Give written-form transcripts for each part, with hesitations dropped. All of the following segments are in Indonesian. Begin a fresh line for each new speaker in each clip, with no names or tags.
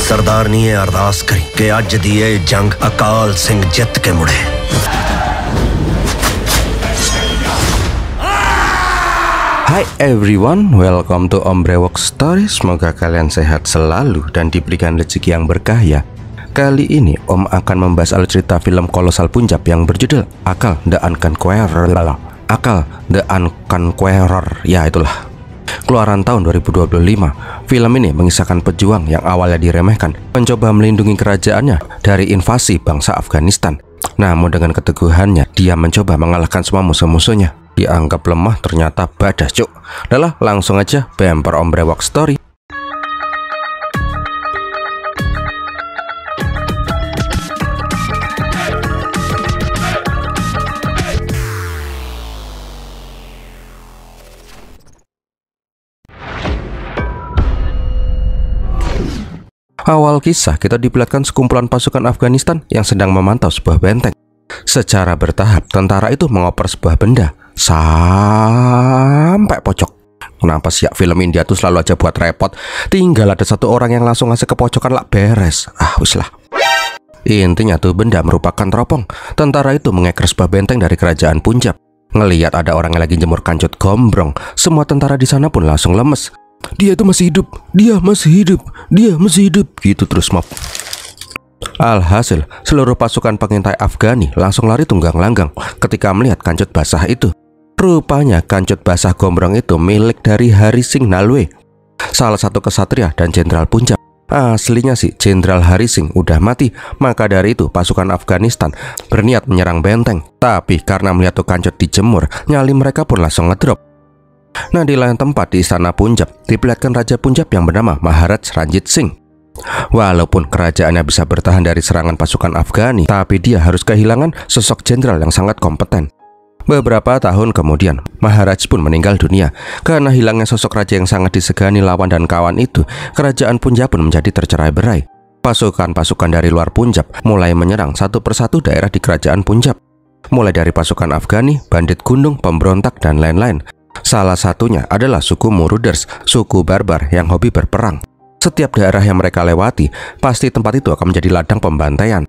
सरदारनी अरदास करी कि अज दी ये जंग अकाल सिंह जित के मुड़े।
Hai everyone, welcome to Om Brewok Story. Semoga kalian sehat selalu dan diberikan rezeki yang berkah ya. Kali ini Om akan membahas alur cerita film kolosal Punjab yang berjudul Akal The Unconqueror. Ya itulah. Keluaran tahun 2025. Film ini mengisahkan pejuang yang awalnya diremehkan mencoba melindungi kerajaannya dari invasi bangsa Afghanistan. Namun dengan keteguhannya dia mencoba mengalahkan semua musuh-musuhnya. Dianggap lemah ternyata badas cuk. Udah langsung aja bemper Om Brewok Story. Awal kisah kita diperlihatkan sekumpulan pasukan Afghanistan yang sedang memantau sebuah benteng. Secara bertahap tentara itu mengoper sebuah benda sampai pojok. Kenapa sih ya film India tuh selalu aja buat repot? Tinggal ada satu orang yang langsung ngasih ke pojokan lah beres. Wis lah. Intinya tuh benda merupakan teropong. Tentara itu mengeker sebuah benteng dari kerajaan Punjab. Ngelihat ada orang yang lagi jemur kancut gombrong, semua tentara di sana pun langsung lemes. Dia itu masih hidup, dia masih hidup, dia masih hidup, gitu terus mob. Alhasil, seluruh pasukan pengintai Afghani langsung lari tunggang langgang ketika melihat kancut basah itu. Rupanya kancut basah gombrong itu milik dari Hari Singh Nalwe, salah satu kesatria dan jenderal Punjab. Aslinya sih Jenderal Hari Singh udah mati, maka dari itu pasukan Afghanistan berniat menyerang benteng. Tapi karena melihat tuh kancut dijemur, nyali mereka pun langsung ngedrop. Nah, di lain tempat di istana Punjab diperlihatkan Raja Punjab yang bernama Maharaj Ranjit Singh. Walaupun kerajaannya bisa bertahan dari serangan pasukan Afghani, tapi dia harus kehilangan sosok jenderal yang sangat kompeten. Beberapa tahun kemudian, Maharaj pun meninggal dunia. Karena hilangnya sosok raja yang sangat disegani lawan dan kawan itu, kerajaan Punjab pun menjadi tercerai-berai. Pasukan-pasukan dari luar Punjab mulai menyerang satu persatu daerah di kerajaan Punjab. Mulai dari pasukan Afghani, bandit gunung, pemberontak, dan lain-lain. Salah satunya adalah suku Muruders, suku barbar yang hobi berperang. Setiap daerah yang mereka lewati, pasti tempat itu akan menjadi ladang pembantaian.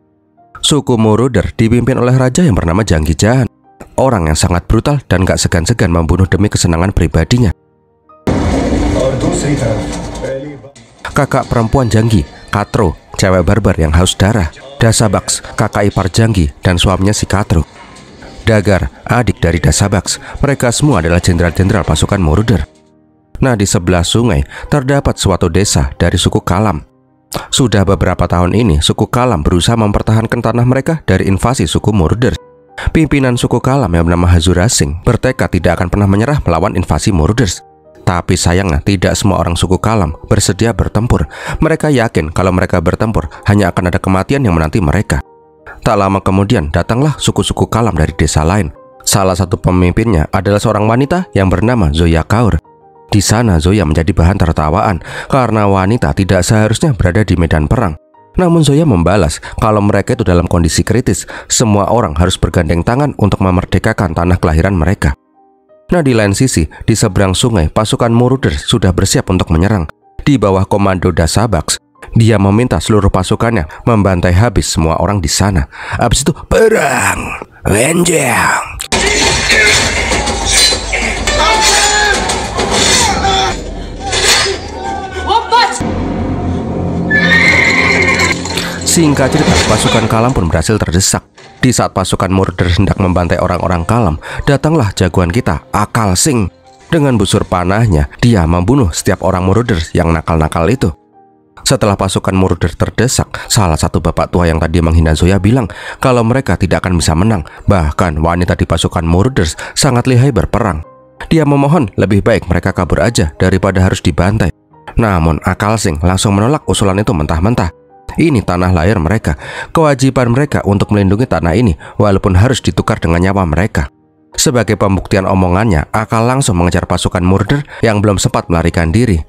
Suku Muruder dipimpin oleh raja yang bernama Janggi Jahan, orang yang sangat brutal dan gak segan-segan membunuh demi kesenangan pribadinya. Kakak perempuan Janggi, Katro, cewek barbar yang haus darah. Dasabaks, kakak ipar Janggi dan suaminya si Katro. Dagar, adik dari Dasabaks. Mereka semua adalah jenderal-jenderal pasukan Muruder. Nah, di sebelah sungai terdapat suatu desa dari suku Kalam. Sudah beberapa tahun ini suku Kalam berusaha mempertahankan tanah mereka dari invasi suku Muruder. Pimpinan suku Kalam yang bernama Hazura Singh bertekad tidak akan pernah menyerah melawan invasi Muruders. Tapi sayangnya tidak semua orang suku Kalam bersedia bertempur. Mereka yakin kalau mereka bertempur hanya akan ada kematian yang menanti mereka. Tak lama kemudian datanglah suku-suku Kalam dari desa lain. Salah satu pemimpinnya adalah seorang wanita yang bernama Zoya Kaur. Di sana Zoya menjadi bahan tertawaan karena wanita tidak seharusnya berada di medan perang. Namun Zoya membalas kalau mereka itu dalam kondisi kritis. Semua orang harus bergandeng tangan untuk memerdekakan tanah kelahiran mereka. Nah, di lain sisi, di seberang sungai pasukan Muruder sudah bersiap untuk menyerang. Di bawah komando Dasabaks, dia meminta seluruh pasukannya membantai habis semua orang di sana. Habis itu perang, lenjang. Singkat cerita, pasukan Kalam pun berhasil terdesak. Di saat pasukan Muruder hendak membantai orang-orang Kalam, datanglah jagoan kita, Akal Singh. Dengan busur panahnya, dia membunuh setiap orang Muruder yang nakal-nakal itu. Setelah pasukan Muruder terdesak, salah satu bapak tua yang tadi menghina Zoya bilang kalau mereka tidak akan bisa menang. Bahkan wanita di pasukan Muruders sangat lihai berperang. Dia memohon lebih baik mereka kabur aja daripada harus dibantai. Namun Akal Singh langsung menolak usulan itu mentah-mentah. Ini tanah lahir mereka, kewajiban mereka untuk melindungi tanah ini walaupun harus ditukar dengan nyawa mereka. Sebagai pembuktian omongannya, Akal langsung mengejar pasukan Muruder yang belum sempat melarikan diri.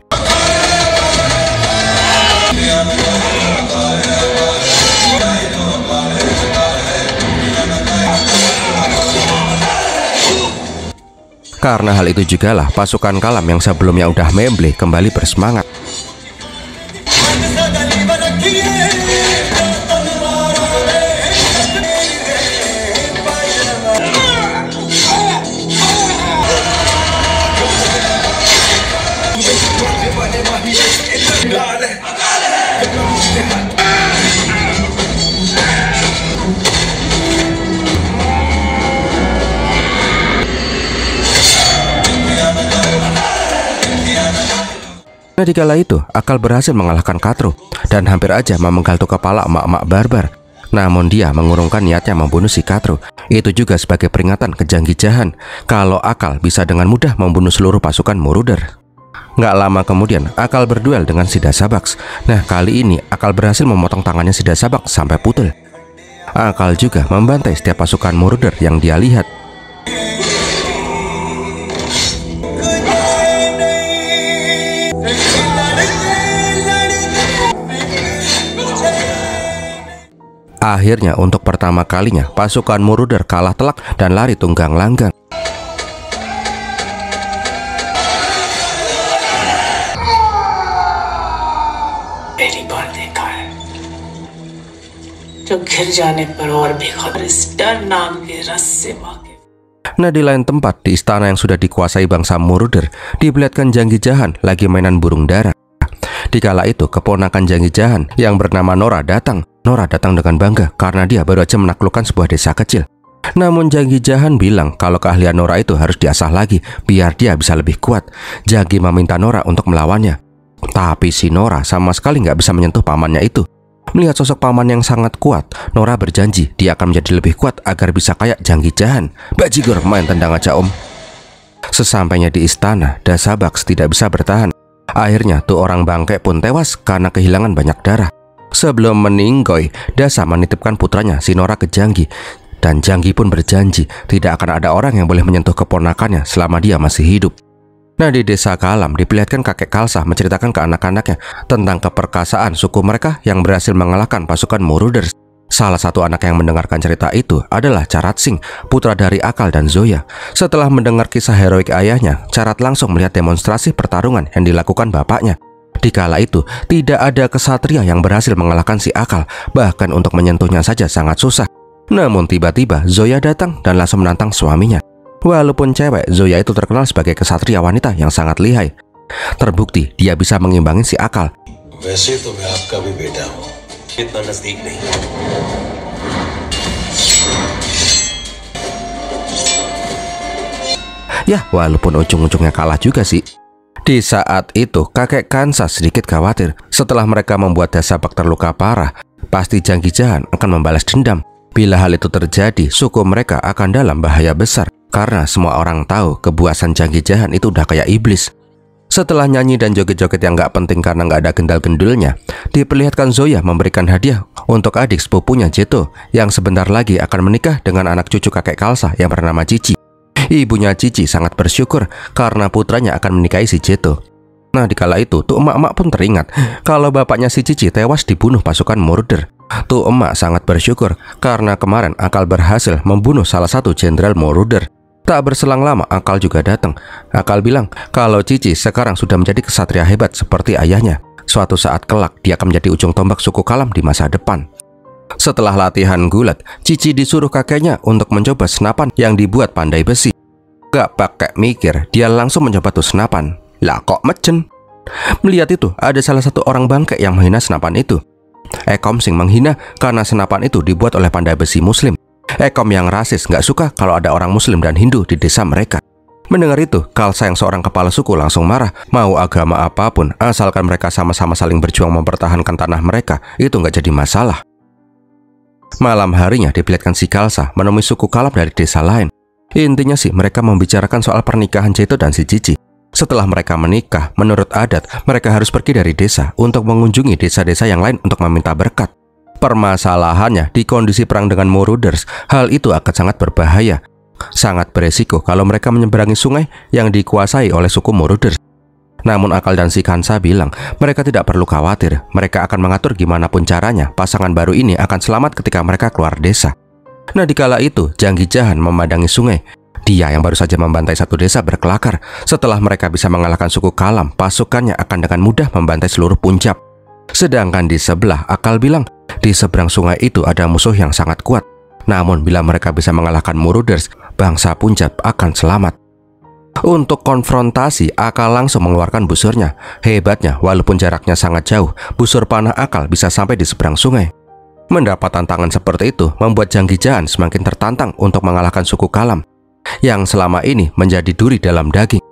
Karena hal itu jugalah pasukan Kalam yang sebelumnya udah memble kembali bersemangat. Nah, dikala itu Akal berhasil mengalahkan Katru dan hampir aja memenggal tuh kepala emak-emak barbar. Namun dia mengurungkan niatnya membunuh si Katru. Itu juga sebagai peringatan ke Janggi Jahan kalau Akal bisa dengan mudah membunuh seluruh pasukan Moroder. Nggak lama kemudian Akal berduel dengan si Dasabaks. Nah, kali ini Akal berhasil memotong tangannya si Dasabaks sampai putul. Akal juga membantai setiap pasukan Moroder yang dia lihat. Akhirnya untuk pertama kalinya pasukan Moroder kalah telak dan lari tunggang langgang. Nah, di lain tempat di istana yang sudah dikuasai bangsa Moroder, diperlihatkan Janggi Jahan lagi mainan burung dara. Dikala itu keponakan Janggi Jahan yang bernama Nora datang. Nora datang dengan bangga karena dia baru aja menaklukkan sebuah desa kecil. Namun Janggi Jahan bilang kalau keahlian Nora itu harus diasah lagi biar dia bisa lebih kuat. Janggi meminta Nora untuk melawannya. Tapi si Nora sama sekali nggak bisa menyentuh pamannya itu. Melihat sosok paman yang sangat kuat, Nora berjanji dia akan menjadi lebih kuat agar bisa kayak Janggi Jahan. Bajigor, main tendang aja om. Sesampainya di istana, Dasabaks tidak bisa bertahan. Akhirnya tuh orang bangke pun tewas karena kehilangan banyak darah. Sebelum meninggoy, Dasa menitipkan putranya si Nora ke Janggi. Dan Janggi pun berjanji tidak akan ada orang yang boleh menyentuh keponakannya selama dia masih hidup. Nah, di desa Kalam diperlihatkan kakek Kalsah menceritakan ke anak-anaknya tentang keperkasaan suku mereka yang berhasil mengalahkan pasukan Moroder. Salah satu anak yang mendengarkan cerita itu adalah Carat Singh, putra dari Akal dan Zoya. Setelah mendengar kisah heroik ayahnya, Carat langsung melihat demonstrasi pertarungan yang dilakukan bapaknya. Dikala itu, tidak ada kesatria yang berhasil mengalahkan si Akal, bahkan untuk menyentuhnya saja sangat susah. Namun tiba-tiba Zoya datang dan langsung menantang suaminya. Walaupun cewek, Zoya itu terkenal sebagai kesatria wanita yang sangat lihai. Terbukti dia bisa mengimbangi si Akal. Ya, walaupun ujung-ujungnya kalah juga sih. Di saat itu, kakek Kansa sedikit khawatir. Setelah mereka membuat Dasabaks terluka parah, pasti Janggi Jahan akan membalas dendam. Bila hal itu terjadi, suku mereka akan dalam bahaya besar. Karena semua orang tahu kebuasan Janggi Jahan itu udah kayak iblis. Setelah nyanyi dan joget-joget yang gak penting karena gak ada gendal-gendulnya, diperlihatkan Zoya memberikan hadiah untuk adik sepupunya Jeto yang sebentar lagi akan menikah dengan anak cucu kakek Kalsah yang bernama Cici. Ibunya Cici sangat bersyukur karena putranya akan menikahi si Jeto. Nah, dikala itu tuh emak-emak pun teringat kalau bapaknya si Cici tewas dibunuh pasukan Moroder. Tuh emak sangat bersyukur karena kemarin Akal berhasil membunuh salah satu jenderal Moroder. Tak berselang lama Akal juga datang. Akal bilang kalau Cici sekarang sudah menjadi kesatria hebat seperti ayahnya. Suatu saat kelak dia akan menjadi ujung tombak suku Kalam di masa depan. Setelah latihan gulat, Cici disuruh kakeknya untuk mencoba senapan yang dibuat pandai besi. Gak pakai mikir, dia langsung mencoba tuh senapan. Lah kok mecen? Melihat itu, ada salah satu orang bangke yang menghina senapan itu. Ekom Sing menghina karena senapan itu dibuat oleh pandai besi muslim. Ekom yang rasis gak suka kalau ada orang muslim dan Hindu di desa mereka. Mendengar itu, Kalsa yang seorang kepala suku langsung marah. Mau agama apapun, asalkan mereka sama-sama saling berjuang mempertahankan tanah mereka, itu gak jadi masalah. Malam harinya diperlihatkan si Kalsa menemui suku Kalam dari desa lain. Intinya sih mereka membicarakan soal pernikahan Jeto dan si Cici. Setelah mereka menikah, menurut adat, mereka harus pergi dari desa untuk mengunjungi desa-desa yang lain untuk meminta berkat. Permasalahannya, di kondisi perang dengan Moroders, hal itu akan sangat berbahaya. Sangat beresiko kalau mereka menyeberangi sungai yang dikuasai oleh suku Moroders. Namun Akal dan si Kansa bilang, mereka tidak perlu khawatir. Mereka akan mengatur gimana pun caranya, pasangan baru ini akan selamat ketika mereka keluar desa. Nah, dikala itu, Janggi Jahan memandangi sungai. Dia yang baru saja membantai satu desa berkelakar. Setelah mereka bisa mengalahkan suku Kalam, pasukannya akan dengan mudah membantai seluruh Punjab. Sedangkan di sebelah, Akal bilang, di seberang sungai itu ada musuh yang sangat kuat. Namun bila mereka bisa mengalahkan Moroders, bangsa Punjab akan selamat. Untuk konfrontasi, Akal langsung mengeluarkan busurnya. Hebatnya, walaupun jaraknya sangat jauh, busur panah Akal bisa sampai di seberang sungai. Mendapat tantangan seperti itu membuat Janggi Jahan semakin tertantang untuk mengalahkan suku Kalam yang selama ini menjadi duri dalam daging.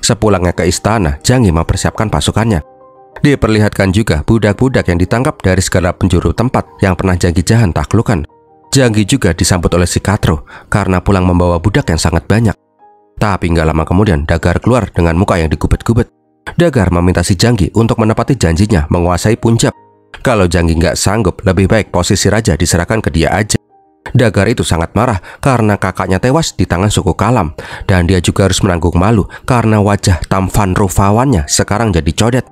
Sepulangnya ke istana, Janggi mempersiapkan pasukannya. Diperlihatkan juga budak-budak yang ditangkap dari segala penjuru tempat yang pernah Janggi Jahan taklukkan. Janggi juga disambut oleh si Katro karena pulang membawa budak yang sangat banyak. Tapi nggak lama kemudian Dagar keluar dengan muka yang digubet-gubet. Dagar meminta si Janggi untuk menepati janjinya menguasai Punjab. Kalau Janggi nggak sanggup, lebih baik posisi raja diserahkan ke dia aja. Dagar itu sangat marah karena kakaknya tewas di tangan suku Kalam, dan dia juga harus menanggung malu karena wajah tampan rupawannya sekarang jadi codet.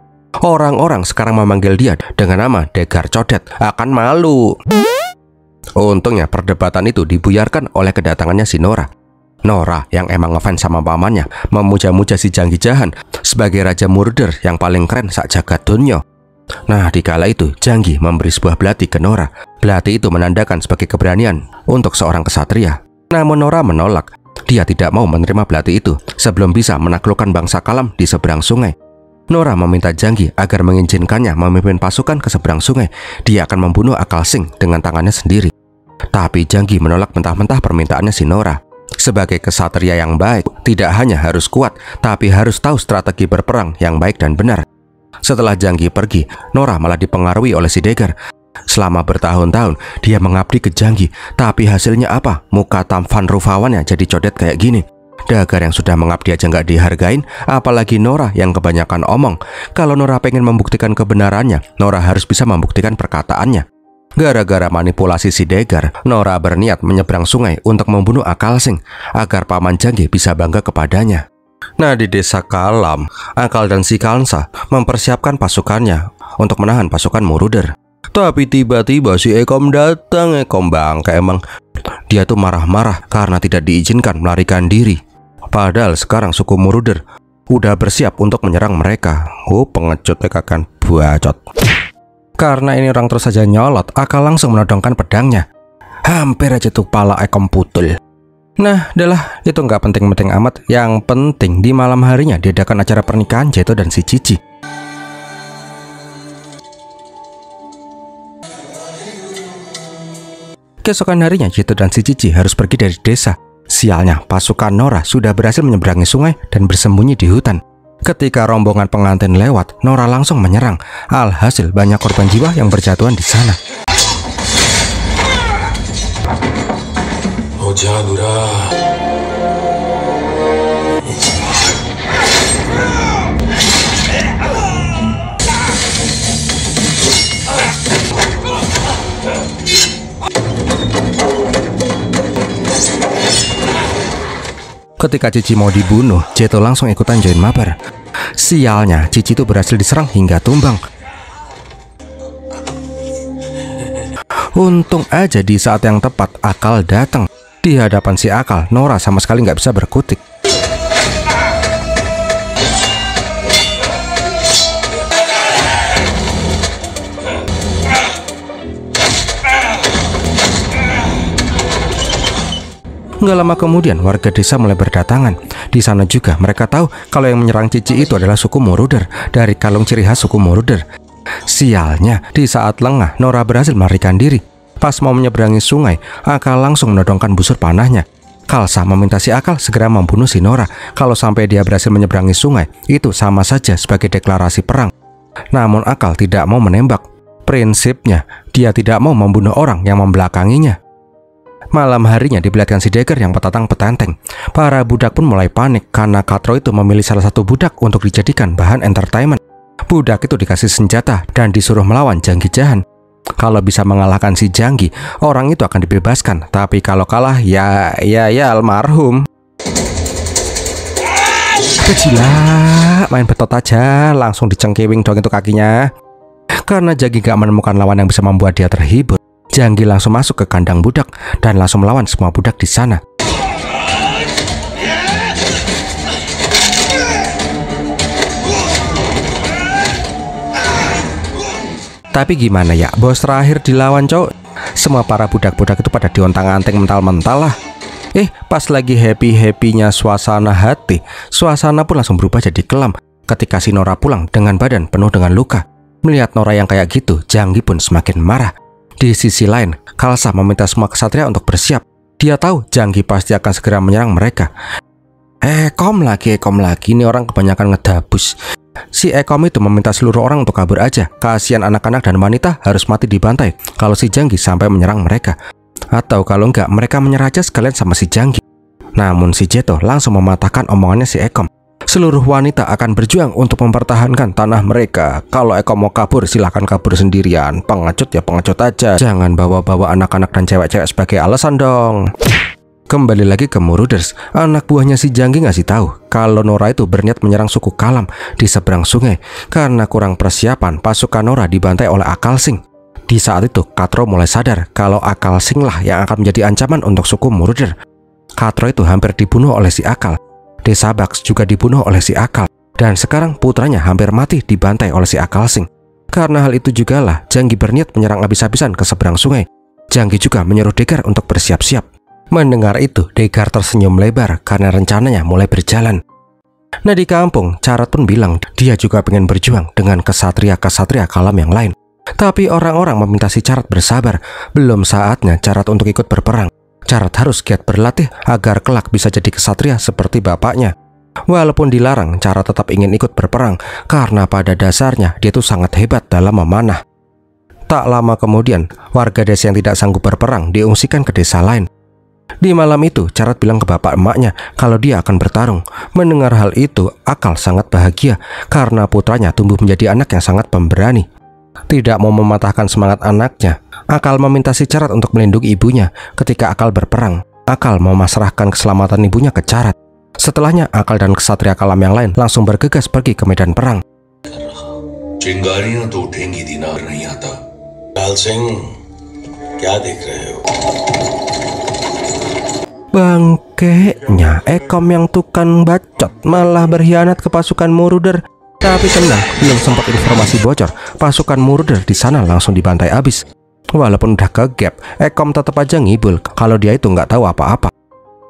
Orang-orang sekarang memanggil dia dengan nama Dagar Codet. Akan malu. Untungnya perdebatan itu dibuyarkan oleh kedatangannya si Nora. Nora yang emang ngefans sama pamannya memuja-muja si Janggi Jahan sebagai raja murder yang paling keren sak jagat dunia. Nah, di kala itu Janggi memberi sebuah belati ke Nora. Belati itu menandakan sebagai keberanian untuk seorang kesatria. Namun Nora menolak. Dia tidak mau menerima belati itu sebelum bisa menaklukkan bangsa Kalam di seberang sungai. Nora meminta Janggi agar mengizinkannya memimpin pasukan ke seberang sungai. Dia akan membunuh Akal Singh dengan tangannya sendiri. Tapi Janggi menolak mentah-mentah permintaannya si Nora. Sebagai kesatria yang baik, tidak hanya harus kuat, tapi harus tahu strategi berperang yang baik dan benar. Setelah Janggi pergi, Nora malah dipengaruhi oleh si Dagar. Selama bertahun-tahun, dia mengabdi ke Janggi, tapi hasilnya apa? Muka tampan rupawannya jadi codet kayak gini. Dagar yang sudah mengabdi aja nggak dihargain, apalagi Nora yang kebanyakan omong. Kalau Nora pengen membuktikan kebenarannya, Nora harus bisa membuktikan perkataannya. Gara-gara manipulasi si Dagar, Nora berniat menyeberang sungai untuk membunuh Akal Singh agar paman Janggi bisa bangga kepadanya. Nah, di desa Kalam, Akal dan si Kalsa mempersiapkan pasukannya untuk menahan pasukan Moroder. Tapi tiba-tiba si Ekom datang. Ekom bangke emang. Dia tuh marah-marah karena tidak diizinkan melarikan diri. Padahal sekarang suku Moroder udah bersiap untuk menyerang mereka. Pengecut kan bacot. Karena ini orang terus saja nyolot, Akal langsung menodongkan pedangnya. Hampir aja tuh pala Ekom putul. Nah, adalah itu nggak penting-penting amat. Yang penting di malam harinya diadakan acara pernikahan Jeto dan si Cici. Keesokan harinya Jeto dan si Cici harus pergi dari desa. Sialnya, pasukan Nora sudah berhasil menyeberangi sungai dan bersembunyi di hutan. Ketika rombongan pengantin lewat, Nora langsung menyerang. Alhasil banyak korban jiwa yang berjatuhan di sana. Ketika Cici mau dibunuh, Jeto langsung ikutan join mabar. Sialnya, Cici itu berhasil diserang hingga tumbang. Untung aja di saat yang tepat Akal datang. Di hadapan si Akal, Nora sama sekali nggak bisa berkutik. Nggak lama kemudian warga desa mulai berdatangan. Di sana juga mereka tahu kalau yang menyerang Cici itu adalah suku Moroder dari kalung ciri khas suku Moroder. Sialnya, di saat lengah Nora berhasil melarikan diri. Pas mau menyeberangi sungai, Akal langsung menodongkan busur panahnya. Kalsa meminta si Akal segera membunuh si Nora. Kalau sampai dia berhasil menyeberangi sungai, itu sama saja sebagai deklarasi perang. Namun Akal tidak mau menembak. Prinsipnya, dia tidak mau membunuh orang yang membelakanginya. Malam harinya diperlihatkan si Dagar yang petatang petenteng. Para budak pun mulai panik karena Katro itu memilih salah satu budak untuk dijadikan bahan entertainment. Budak itu dikasih senjata dan disuruh melawan Janggi Jahan. Kalau bisa mengalahkan si Janggi, orang itu akan dibebaskan. Tapi kalau kalah, ya almarhum. Kecila, main betot aja, langsung dicengkewing dong itu kakinya. Karena Janggi gak menemukan lawan yang bisa membuat dia terhibur, Janggi langsung masuk ke kandang budak dan langsung melawan semua budak di sana. Tapi gimana ya, bos terakhir dilawan cowok. Semua para budak-budak itu pada diontang-anting mental-mental lah. Pas lagi happy-happynya suasana hati, suasana pun langsung berubah jadi kelam ketika si Nora pulang dengan badan penuh dengan luka. Melihat Nora yang kayak gitu, Janggi pun semakin marah. Di sisi lain, Kalsa meminta semua kesatria untuk bersiap. Dia tahu Janggi pasti akan segera menyerang mereka. Ekom lagi, ini orang kebanyakan ngedabus. Si Ekom itu meminta seluruh orang untuk kabur aja. Kasihan anak-anak dan wanita harus mati dibantai kalau si Janggi sampai menyerang mereka. Atau kalau enggak, mereka menyerah aja sekalian sama si Janggi. Namun si Jeto langsung mematahkan omongannya si Ekom. Seluruh wanita akan berjuang untuk mempertahankan tanah mereka. Kalau Ekom mau kabur, silahkan kabur sendirian. Pengecut ya pengecut aja. Jangan bawa-bawa anak-anak dan cewek-cewek sebagai alasan dong. Kembali lagi ke Muruders, anak buahnya si Janggi ngasih tahu kalau Nora itu berniat menyerang suku Kalam di seberang sungai. Karena kurang persiapan, pasukan Nora dibantai oleh Akal Sing. Di saat itu, Katro mulai sadar kalau Akal Sing lah yang akan menjadi ancaman untuk suku Muruder. Katro itu hampir dibunuh oleh si Akal. Desa Baks juga dibunuh oleh si Akal. Dan sekarang putranya hampir mati dibantai oleh si Akal Sing. Karena hal itu jugalah Janggi berniat menyerang habis-habisan ke seberang sungai. Janggi juga menyuruh Degar untuk bersiap-siap. Mendengar itu, Degar tersenyum lebar karena rencananya mulai berjalan. Nah di kampung, Carat pun bilang dia juga pengen berjuang dengan kesatria-kesatria Kalam yang lain. Tapi orang-orang meminta si Carat bersabar. Belum saatnya Carat untuk ikut berperang. Carat harus giat berlatih agar kelak bisa jadi kesatria seperti bapaknya. Walaupun dilarang, Carat tetap ingin ikut berperang karena pada dasarnya dia tuh sangat hebat dalam memanah. Tak lama kemudian, warga desa yang tidak sanggup berperang diungsikan ke desa lain. Di malam itu, Carat bilang ke bapak emaknya kalau dia akan bertarung. Mendengar hal itu, Akal sangat bahagia karena putranya tumbuh menjadi anak yang sangat pemberani. Tidak mau mematahkan semangat anaknya, Akal meminta si Carat untuk melindungi ibunya ketika Akal berperang. Akal memasrahkan keselamatan ibunya ke Carat. Setelahnya, Akal dan kesatria Kalam yang lain langsung bergegas pergi ke medan perang.
चिंगारियां तो उठेंगी दीनार नहीं आता। लाल सिंह, क्या देख रहे हो?
Bangkeknya, Ekom yang tukang bacot malah berkhianat ke pasukan Muruder. Tapi tenang, belum sempat informasi bocor, pasukan Muruder di sana langsung dibantai habis. Walaupun udah ke gap, Ekom tetap aja ngibul kalau dia itu nggak tahu apa-apa.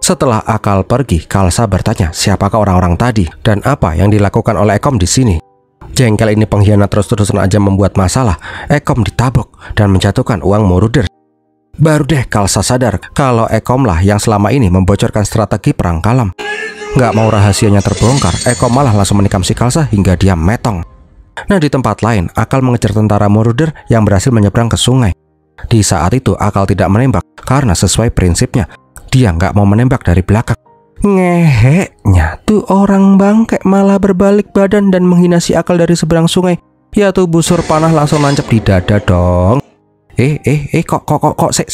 Setelah Akal pergi, Kalsa bertanya siapakah orang-orang tadi dan apa yang dilakukan oleh Ekom di sini. Jengkel ini pengkhianat terus-terusan aja membuat masalah. Ekom ditabok dan menjatuhkan uang Muruder. Baru deh Kalsa sadar kalau Ekom lah yang selama ini membocorkan strategi perang Kalam. Nggak mau rahasianya terbongkar, Ekom malah langsung menikam si Kalsa hingga dia metong. Nah di tempat lain, Akal mengejar tentara Muruder yang berhasil menyeberang ke sungai. Di saat itu Akal tidak menembak karena sesuai prinsipnya, dia nggak mau menembak dari belakang. Ngeheknya tuh orang bangke malah berbalik badan dan menghina si Akal dari seberang sungai. Ya tuh busur panah langsung nancap di dada dong. Kok sek.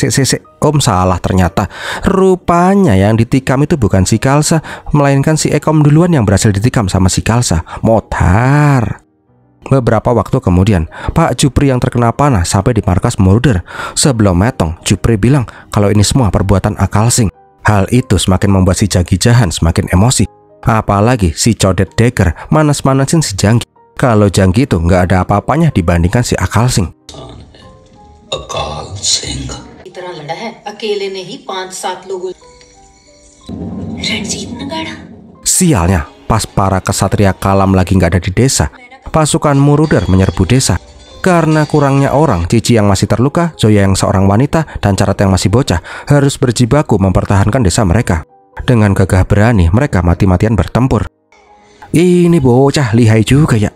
Om salah ternyata. Rupanya yang ditikam itu bukan si Kalsa, melainkan si Ekom duluan yang berhasil ditikam sama si Kalsa. Motar. Beberapa waktu kemudian, Pak Jupri yang terkena panah sampai di markas Muruder. Sebelum metong, Jupri bilang kalau ini semua perbuatan Akal Sing. Hal itu semakin membuat si Janggi Jahan semakin emosi. Apalagi si Codet Degar manas-manasin si Janggi. Kalau Janggi itu nggak ada apa-apanya dibandingkan si Akal Sing.
अकाल सिंह
इतना लड़ा है अकेले ने ही 5-7 लोगों रणजीत नगाड़ा।
Sialnya, pas para kesatria Kalam lagi nggak ada di desa, pasukan Muruder menyerbu desa. Karena kurangnya orang, Cici yang masih terluka, Zoya yang seorang wanita, dan Carat yang masih bocah harus berjibaku mempertahankan desa mereka. Dengan gagah berani, mereka mati-matian bertempur. Ini bocah lihai juga ya.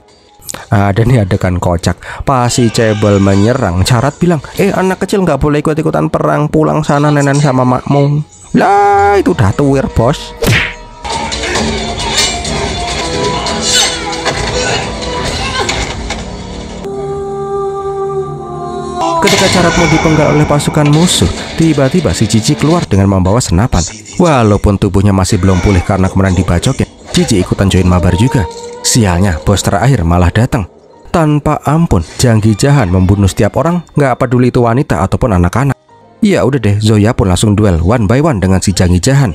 Ada nih adegan kocak, pas si Cebol menyerang, Carat bilang, anak kecil nggak boleh ikut-ikutan perang, pulang sana nenek sama makmu. Lah itu udah tuir bos. Ketika Carat mau dipenggal oleh pasukan musuh, tiba-tiba si Cici keluar dengan membawa senapan. Walaupun tubuhnya masih belum pulih karena kemarin dibacokin, Cici ikutan join mabar juga. Sialnya, bos terakhir malah datang. Tanpa ampun, Janggi Jahan membunuh setiap orang, nggak peduli itu wanita ataupun anak-anak. Ya udah deh, Zoya pun langsung duel one by one dengan si Janggi Jahan.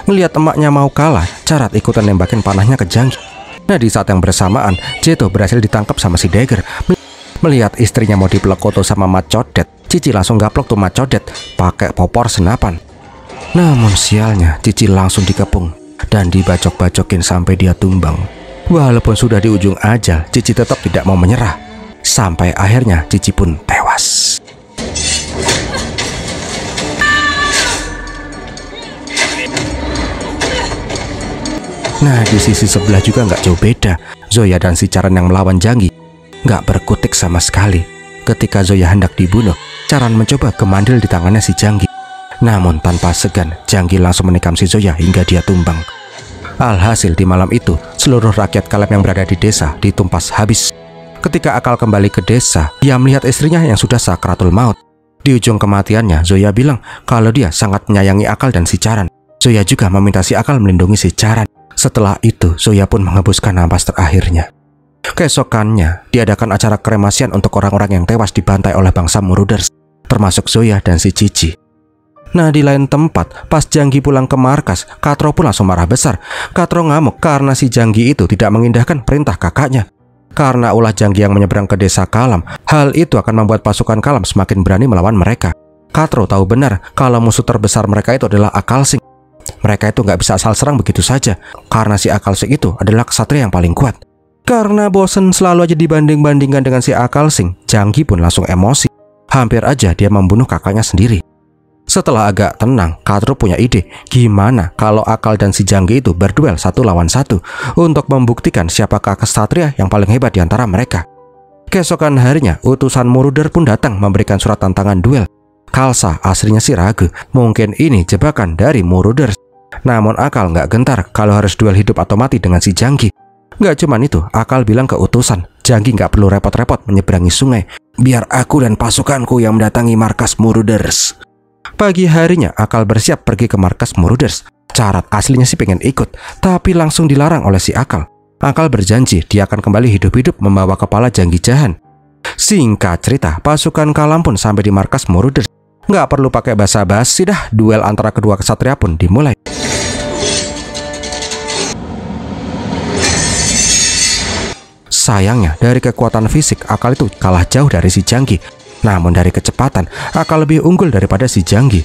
Ngelihat emaknya mau kalah, Carat ikutan nembakin panahnya ke Janggi. Nah di saat yang bersamaan, Jeto berhasil ditangkap sama si Degar. Melihat istrinya mau dipelekoto sama Mat Codet, Cici langsung gaplok tuh Mat Codet pakai popor senapan. Namun sialnya, Cici langsung dikepung dan dibacok-bacokin sampai dia tumbang. Walaupun sudah di ujung ajal, Cici tetap tidak mau menyerah. Sampai akhirnya Cici pun tewas. Nah, di sisi sebelah juga nggak jauh beda. Zoya dan si Charan yang melawan Janggi nggak berkutik sama sekali. Ketika Zoya hendak dibunuh, Charan mencoba kemandil di tangannya si Janggi. Namun tanpa segan, Janggi langsung menikam si Zoya hingga dia tumbang. Alhasil di malam itu, seluruh rakyat Kaleb yang berada di desa ditumpas habis. Ketika Akal kembali ke desa, dia melihat istrinya yang sudah sakratul maut. Di ujung kematiannya, Zoya bilang kalau dia sangat menyayangi Akal dan si Charan. Zoya juga meminta si Akal melindungi si Charan. Setelah itu, Zoya pun menghembuskan napas terakhirnya. Keesokannya, diadakan acara kremasian untuk orang-orang yang tewas dibantai oleh bangsa Muruders, termasuk Zoya dan si Cici. Nah, di lain tempat, pas Janggi pulang ke markas, Katro pun langsung marah besar. Katro ngamuk karena si Janggi itu tidak mengindahkan perintah kakaknya. Karena ulah Janggi yang menyeberang ke desa Kalam, hal itu akan membuat pasukan Kalam semakin berani melawan mereka. Katro tahu benar kalau musuh terbesar mereka itu adalah Akal Sing. Mereka itu nggak bisa asal serang begitu saja, karena si Akal Sing itu adalah ksatria yang paling kuat. Karena bosen selalu aja dibanding-bandingkan dengan si Akal Sing, Janggi pun langsung emosi. Hampir aja dia membunuh kakaknya sendiri. Setelah agak tenang, Katro punya ide gimana kalau Akal dan si Janggi itu berduel 1 lawan 1 untuk membuktikan siapakah ksatria yang paling hebat di antara mereka. Keesokan harinya, utusan Muruder pun datang memberikan surat tantangan duel. Khalsa aslinya sih ragu, mungkin ini jebakan dari Muruder. Namun Akal nggak gentar kalau harus duel hidup atau mati dengan si Janggi. Nggak cuman itu, Akal bilang ke utusan, Janggi nggak perlu repot-repot menyeberangi sungai. Biar aku dan pasukanku yang mendatangi markas Muruders. Pagi harinya, Akal bersiap pergi ke markas Muruders. Charat aslinya sih pengen ikut, tapi langsung dilarang oleh si Akal. Akal berjanji dia akan kembali hidup-hidup membawa kepala Janggi Jahan. Singkat cerita, pasukan Kalam pun sampai di markas Muruders. Nggak perlu pakai basa-basi dah, duel antara kedua ksatria pun dimulai. Sayangnya, dari kekuatan fisik, Akal itu kalah jauh dari si Janggi. Namun dari kecepatan, Akal lebih unggul daripada si Janggi.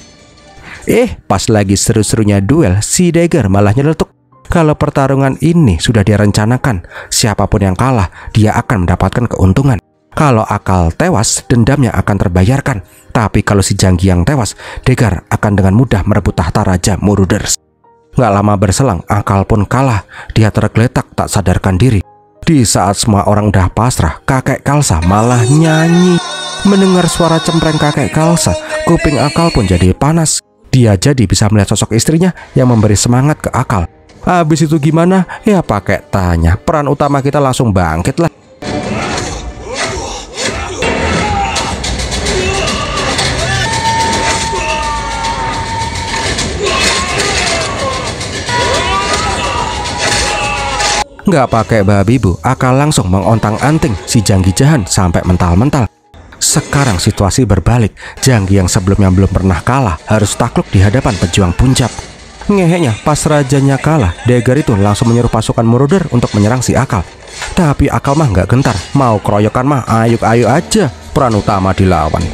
Pas lagi seru-serunya duel, si Dagger malah nyeletuk. Kalau pertarungan ini sudah direncanakan, siapapun yang kalah, dia akan mendapatkan keuntungan. Kalau Akal tewas, dendamnya akan terbayarkan. Tapi kalau si Janggi yang tewas, Dagger akan dengan mudah merebut tahta Raja Muruders. Gak lama berselang, Akal pun kalah. Dia tergeletak tak sadarkan diri. Di saat semua orang udah pasrah, kakek Khalsa malah nyanyi. Mendengar suara cempreng kakek Khalsa, kuping Akal pun jadi panas. Dia jadi bisa melihat sosok istrinya yang memberi semangat ke Akal. Habis itu gimana? Ya pakai tanya. Peran utama kita langsung bangkit lah. Nggak pakai babi bu, Akal langsung mengontang-anting si Janggi Jahan sampai mental-mental. Sekarang situasi berbalik, Janggi yang sebelumnya belum pernah kalah harus takluk di hadapan pejuang Punjab. Ngeheknya pas rajanya kalah, Dagger itu langsung menyuruh pasukan Muruder untuk menyerang si Akal. Tapi Akal mah nggak gentar, mau keroyokan mah ayo aja, peran utama dilawan.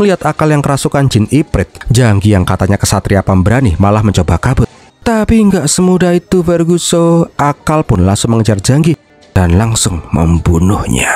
Melihat Akal yang kerasukan jin Iprit, Janggi yang katanya kesatria pemberani malah mencoba kabur. Tapi nggak semudah itu Ferguson. Akal pun langsung mengejar Janggi dan langsung membunuhnya.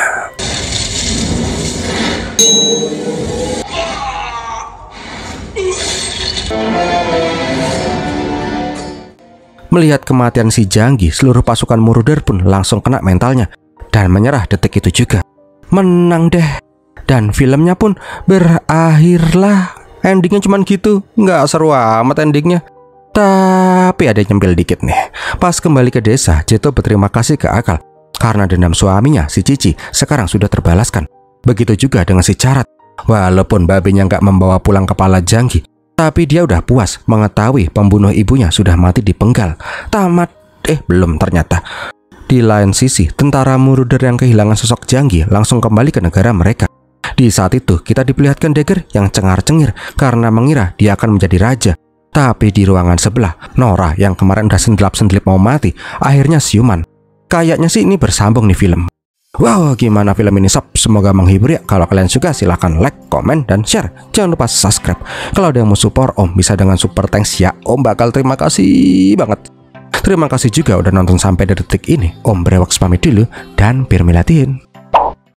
Melihat kematian si Janggi, seluruh pasukan Muruder pun langsung kena mentalnya dan menyerah detik itu juga. Menang deh. Dan filmnya pun berakhirlah. Endingnya cuman gitu, nggak seru amat endingnya. Tapi ada nyempil dikit nih. Pas kembali ke desa, Jeto berterima kasih ke Akal karena dendam suaminya, si Cici, sekarang sudah terbalaskan. Begitu juga dengan si Charat. Walaupun babinya nggak membawa pulang kepala Janggi, tapi dia udah puas mengetahui pembunuh ibunya sudah mati dipenggal. Tamat. Belum ternyata. Di lain sisi, tentara Muruder yang kehilangan sosok Janggi langsung kembali ke negara mereka. Di saat itu, kita diperlihatkan Dagger yang cengar-cengir karena mengira dia akan menjadi raja. Tapi di ruangan sebelah, Nora yang kemarin udah sendilap-sendilip mau mati, akhirnya siuman. Kayaknya sih ini bersambung nih film. Wow, gimana film ini sob? Semoga menghibur ya. Kalau kalian suka silahkan like, komen, dan share. Jangan lupa subscribe. Kalau ada yang mau support Om, bisa dengan super thanks ya. Om bakal terima kasih banget. Terima kasih juga udah nonton sampai detik ini. Om Brewoks pamit dulu dan Birmilatin.